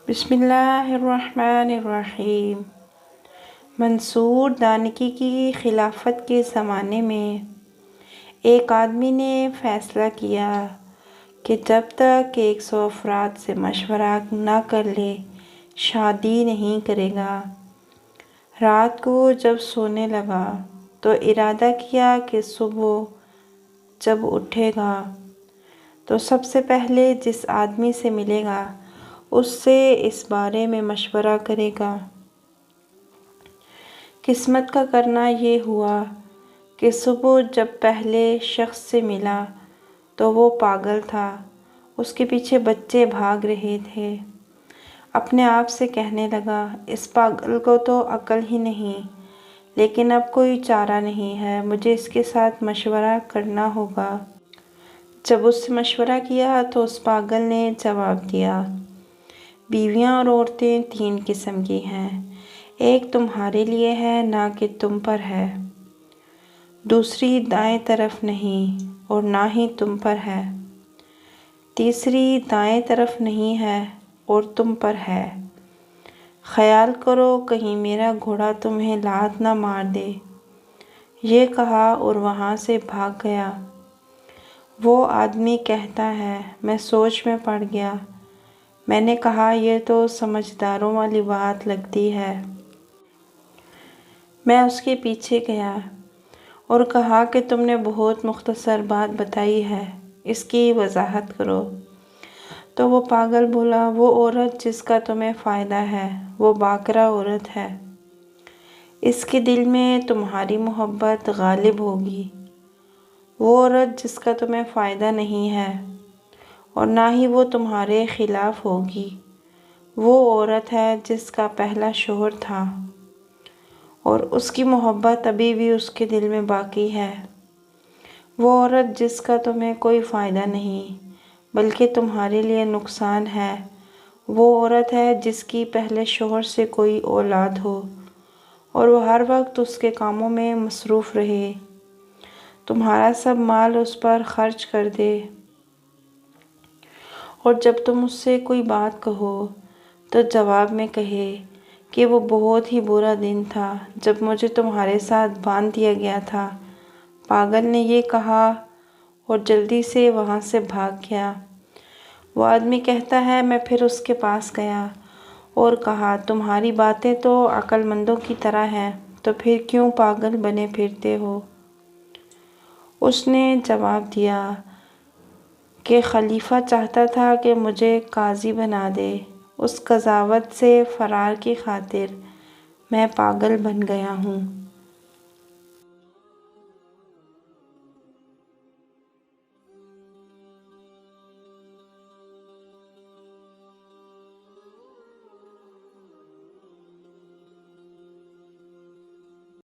بسم اللہ الرحمن الرحیم۔ منصور دانکی کی خلافت کے زمانے میں ایک آدمی نے فیصلہ کیا کہ جب تک 100 افراد سے مشورہ نہ کر لے شادی نہیں کرے گا۔ رات کو جب سونے لگا تو ارادہ کیا کہ صبح جب اٹھے گا تو سب سے پہلے جس آدمی سے ملے گا اس سے اس بارے میں مشورہ کرے گا۔ قسمت کا کرنا یہ ہوا کہ صبح جب پہلے شخص سے ملا تو وہ پاگل تھا، اس کے پیچھے بچے بھاگ رہے تھے۔ اپنے آپ سے کہنے لگا، اس پاگل کو تو عقل ہی نہیں، لیکن اب کوئی چارہ نہیں ہے، مجھے اس کے ساتھ مشورہ کرنا ہوگا۔ جب اس سے مشورہ کیا تو اس پاگل نے جواب دیا، بیویاں اور عورتیں 3 قسم کی ہیں، ایک تمہارے لیے ہے نہ کہ تم پر ہے، دوسری دائیں طرف نہیں اور نہ ہی تم پر ہے، تیسری دائیں طرف نہیں ہے اور تم پر ہے۔ خیال کرو کہیں میرا گھوڑا تمہیں لات نہ مار دے۔ یہ کہا اور وہاں سے بھاگ گیا۔ وہ آدمی کہتا ہے، میں سوچ میں پڑ گیا، میں نے کہا یہ تو سمجھداروں والی بات لگتی ہے۔ میں اس کے پیچھے گیا اور کہا کہ تم نے بہت مختصر بات بتائی ہے، اس کی وضاحت کرو۔ تو وہ پاگل بولا، وہ عورت جس کا تمہیں فائدہ ہے وہ باکرہ عورت ہے، اس کے دل میں تمہاری محبت غالب ہوگی۔ وہ عورت جس کا تمہیں فائدہ نہیں ہے اور نہ ہی وہ تمہارے خلاف ہوگی، وہ عورت ہے جس کا پہلا شوہر تھا اور اس کی محبت ابھی بھی اس کے دل میں باقی ہے۔ وہ عورت جس کا تمہیں کوئی فائدہ نہیں بلکہ تمہارے لیے نقصان ہے، وہ عورت ہے جس کی پہلے شوہر سے کوئی اولاد ہو اور وہ ہر وقت اس کے کاموں میں مصروف رہے، تمہارا سب مال اس پر خرچ کر دے اور جب تم اس سے کوئی بات کہو تو جواب میں کہے کہ وہ بہت ہی برا دن تھا جب مجھے تمہارے ساتھ باندھ دیا گیا تھا۔ پاگل نے یہ کہا اور جلدی سے وہاں سے بھاگ گیا۔ وہ آدمی کہتا ہے، میں پھر اس کے پاس گیا اور کہا، تمہاری باتیں تو عقل مندوں کی طرح ہیں، تو پھر کیوں پاگل بنے پھرتے ہو؟ اس نے جواب دیا کہ خلیفہ چاہتا تھا کہ مجھے قاضی بنا دے، اس قضاوت سے فرار کی خاطر میں پاگل بن گیا ہوں۔